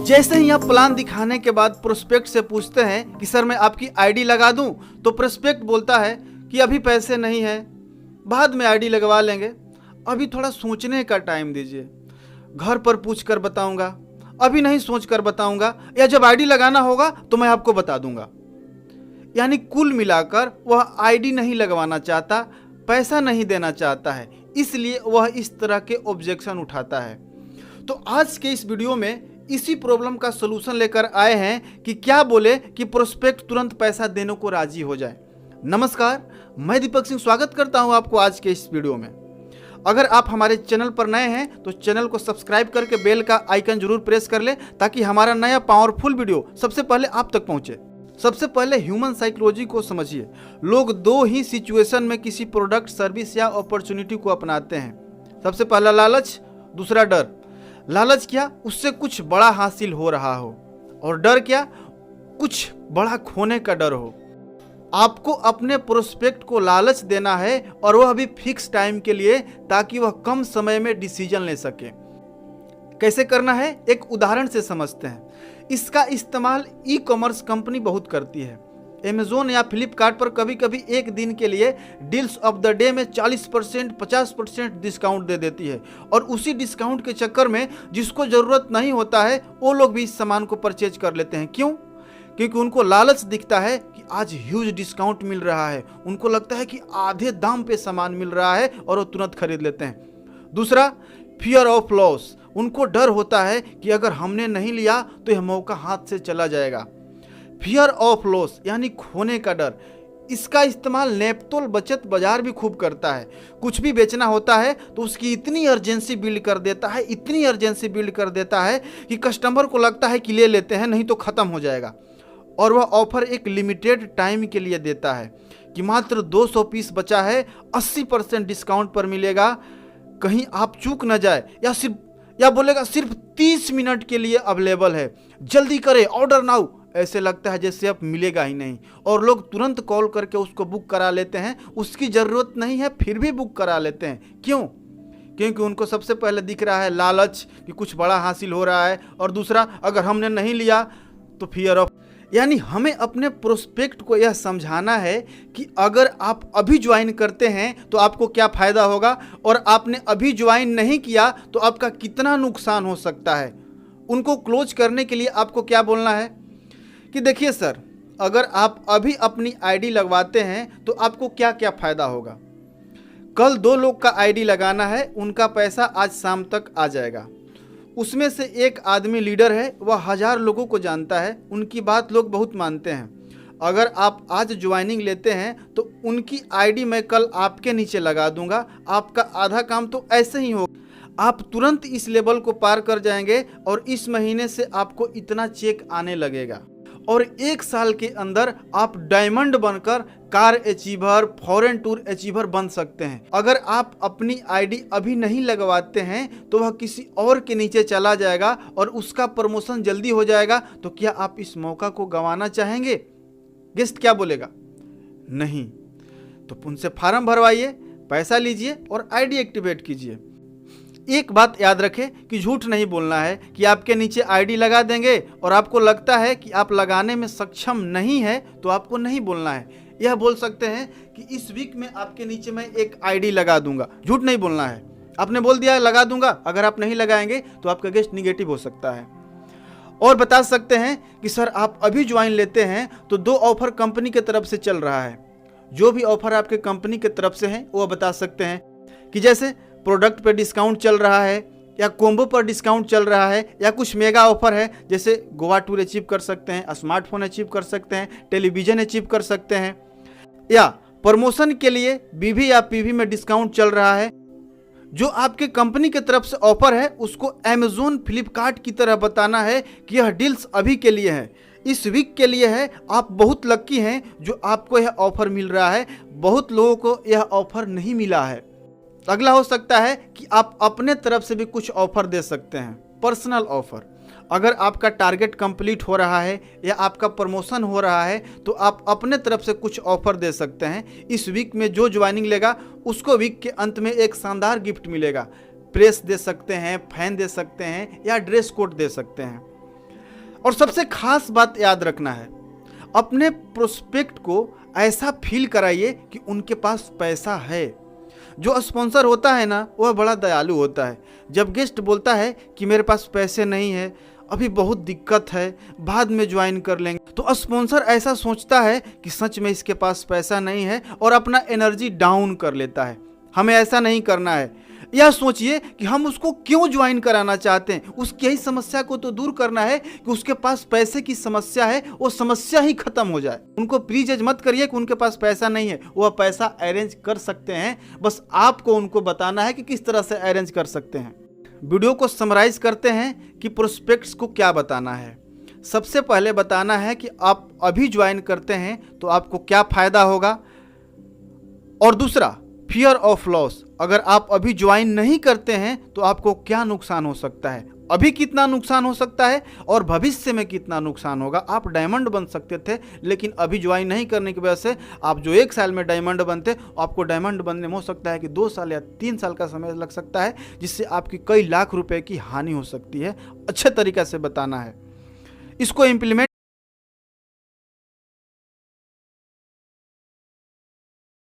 जैसे ही आप प्लान दिखाने के बाद प्रोस्पेक्ट से पूछते हैं कि सर मैं आपकी आईडी लगा दूं, तो प्रोस्पेक्ट बोलता है कि अभी पैसे नहीं है, बाद में आईडी लगवा लेंगे, अभी थोड़ा सोचने का टाइम दीजिए, घर पर पूछ कर बताऊंगा, अभी नहीं सोच कर बताऊंगा, या जब आईडी लगाना होगा तो मैं आपको बता दूंगा। यानी कुल मिलाकर वह आईडी नहीं लगवाना चाहता, पैसा नहीं देना चाहता है, इसलिए वह इस तरह के ऑब्जेक्शन उठाता है। तो आज के इस वीडियो में इसी प्रॉब्लम का सलूशन लेकर आए हैं कि क्या बोले कि प्रोस्पेक्ट तुरंत पैसा देने को राजी हो जाए। नमस्कार, मैं दीपक सिंह स्वागत करता हूं आपको आज के इस वीडियो में। अगर आप हमारे चैनल पर नए हैं तो चैनल को सब्सक्राइब करके बेल का आइकन जरूर प्रेस कर ले, ताकि हमारा नया पावरफुल वीडियो सबसे पहले आप तक पहुंचे। सबसे पहले ह्यूमन साइकोलॉजी को समझिए। लोग दो ही सिचुएशन में किसी प्रोडक्ट, सर्विस या अपॉर्चुनिटी को अपनाते हैं। सबसे पहला लालच, दूसरा डर। लालच क्या? उससे कुछ बड़ा हासिल हो रहा हो, और डर क्या? कुछ बड़ा खोने का डर हो। आपको अपने प्रोस्पेक्ट को लालच देना है, और वह भी फिक्स टाइम के लिए, ताकि वह कम समय में डिसीजन ले सके। कैसे करना है, एक उदाहरण से समझते हैं। इसका इस्तेमाल ई कॉमर्स कंपनी बहुत करती है। अमेज़न या फ्लिपकार्ट पर कभी कभी एक दिन के लिए डील्स ऑफ द डे में 40%, 50% डिस्काउंट दे देती है, और उसी डिस्काउंट के चक्कर में जिसको ज़रूरत नहीं होता है वो लोग भी इस सामान को परचेज कर लेते हैं। क्यों? क्योंकि उनको लालच दिखता है कि आज ह्यूज डिस्काउंट मिल रहा है। उनको लगता है कि आधे दाम पे सामान मिल रहा है, और वो तुरंत खरीद लेते हैं। दूसरा, फियर ऑफ लॉस। उनको डर होता है कि अगर हमने नहीं लिया तो यह मौका हाथ से चला जाएगा। फियर ऑफ लॉस यानी खोने का डर। इसका इस्तेमाल नेप्तोल बचत बाजार भी खूब करता है। कुछ भी बेचना होता है तो उसकी इतनी अर्जेंसी बिल्ड कर देता है, इतनी अर्जेंसी बिल्ड कर देता है कि कस्टमर को लगता है कि ले लेते हैं, नहीं तो ख़त्म हो जाएगा। और वह ऑफर एक लिमिटेड टाइम के लिए देता है कि मात्र 200 पीस बचा है, 80% डिस्काउंट पर मिलेगा, कहीं आप चूक न जाए, या बोलेगा सिर्फ 30 मिनट के लिए अवेलेबल है, जल्दी करें, ऑर्डर नाउ। ऐसे लगता है जैसे अब मिलेगा ही नहीं, और लोग तुरंत कॉल करके उसको बुक करा लेते हैं। उसकी ज़रूरत नहीं है फिर भी बुक करा लेते हैं। क्यों? क्योंकि उनको सबसे पहले दिख रहा है लालच कि कुछ बड़ा हासिल हो रहा है, और दूसरा अगर हमने नहीं लिया तो फियर ऑफ। यानी हमें अपने प्रोस्पेक्ट को यह समझाना है कि अगर आप अभी ज्वाइन करते हैं तो आपको क्या फ़ायदा होगा, और आपने अभी ज्वाइन नहीं किया तो आपका कितना नुकसान हो सकता है। उनको क्लोज करने के लिए आपको क्या बोलना है कि देखिए सर, अगर आप अभी अपनी आईडी लगवाते हैं तो आपको क्या क्या फ़ायदा होगा। कल 2 लोग का आईडी लगाना है, उनका पैसा आज शाम तक आ जाएगा। उसमें से एक आदमी लीडर है, वह 1000 लोगों को जानता है, उनकी बात लोग बहुत मानते हैं। अगर आप आज ज्वाइनिंग लेते हैं तो उनकी आईडी मैं कल आपके नीचे लगा दूंगा, आपका आधा काम तो ऐसे ही होगा। आप तुरंत इस लेवल को पार कर जाएंगे, और इस महीने से आपको इतना चेक आने लगेगा, और 1 साल के अंदर आप डायमंड बनकर car achiever, foreign tour achiever बन सकते हैं। अगर आप अपनी आईडी अभी नहीं लगवाते हैं तो वह किसी और के नीचे चला जाएगा, और उसका प्रमोशन जल्दी हो जाएगा। तो क्या आप इस मौका को गंवाना चाहेंगे? गेस्ट क्या बोलेगा? नहीं। तो उनसे फॉर्म भरवाइए, पैसा लीजिए और आईडी एक्टिवेट कीजिए। एक बात याद रखें कि झूठ नहीं बोलना है कि आपके नीचे आईडी लगा देंगे, और आपको लगता है कि आप लगाने में सक्षम नहीं है तो आपको नहीं बोलना है। यह बोल सकते हैं कि इस वीक में आपके नीचे मैं एक आईडी लगा दूंगा। झूठ नहीं बोलना है। आपने बोल दिया लगा दूंगा, अगर आप नहीं लगाएंगे तो आपका गेस्ट निगेटिव हो सकता है। और बता सकते हैं कि सर आप अभी ज्वाइन लेते हैं तो 2 ऑफर कंपनी की तरफ से चल रहा है। जो भी ऑफर आपके कंपनी की तरफ से है वो बता सकते हैं कि जैसे प्रोडक्ट पे डिस्काउंट चल रहा है, या कोम्बो पर डिस्काउंट चल रहा है, या कुछ मेगा ऑफर है, जैसे गोवा टूर अचीव कर सकते हैं, स्मार्टफोन अचीव कर सकते हैं, टेलीविज़न अचीव कर सकते हैं, या प्रमोशन के लिए बीवी या पीवी में डिस्काउंट चल रहा है। जो आपके कंपनी की तरफ से ऑफर है उसको अमेज़न, फ्लिपकार्ट की तरह बताना है कि यह डील्स अभी के लिए है, इस वीक के लिए है। आप बहुत लक्की हैं जो आपको यह ऑफर मिल रहा है, बहुत लोगों को यह ऑफर नहीं मिला है। अगला हो सकता है कि आप अपने तरफ से भी कुछ ऑफर दे सकते हैं, पर्सनल ऑफर। अगर आपका टारगेट कंप्लीट हो रहा है या आपका प्रमोशन हो रहा है तो आप अपने तरफ से कुछ ऑफर दे सकते हैं। इस वीक में जो ज्वाइनिंग लेगा उसको वीक के अंत में एक शानदार गिफ्ट मिलेगा। प्रेस दे सकते हैं, फैन दे सकते हैं, या ड्रेस कोड दे सकते हैं। और सबसे खास बात याद रखना है, अपने प्रोस्पेक्ट को ऐसा फील कराइए कि उनके पास पैसा है। जो स्पॉन्सर होता है ना, वह बड़ा दयालु होता है। जब गेस्ट बोलता है कि मेरे पास पैसे नहीं है, अभी बहुत दिक्कत है, बाद में ज्वाइन कर लेंगे, तो स्पॉन्सर ऐसा सोचता है कि सच में इसके पास पैसा नहीं है और अपना एनर्जी डाउन कर लेता है। हमें ऐसा नहीं करना है। यह सोचिए कि हम उसको क्यों ज्वाइन कराना चाहते हैं, उसकी यही समस्या को तो दूर करना है कि उसके पास पैसे की समस्या है, वो समस्या ही खत्म हो जाए। उनको प्लीज मत करिए कि उनके पास पैसा नहीं है, वह पैसा अरेंज कर सकते हैं, बस आपको उनको बताना है कि किस तरह से अरेंज कर सकते हैं। वीडियो को समराइज करते हैं कि प्रोस्पेक्ट्स को क्या बताना है। सबसे पहले बताना है कि आप अभी ज्वाइन करते हैं तो आपको क्या फायदा होगा, और दूसरा फियर ऑफ लॉस, अगर आप अभी ज्वाइन नहीं करते हैं तो आपको क्या नुकसान हो सकता है, अभी कितना नुकसान हो सकता है और भविष्य में कितना नुकसान होगा। आप डायमंड बन सकते थे, लेकिन अभी ज्वाइन नहीं करने की वजह से आप जो 1 साल में डायमंड बनते, आपको डायमंड बनने में हो सकता है कि 2 साल या 3 साल का समय लग सकता है, जिससे आपकी कई लाख रुपए की हानि हो सकती है। अच्छे तरीके से बताना है। इसको इम्प्लीमेंट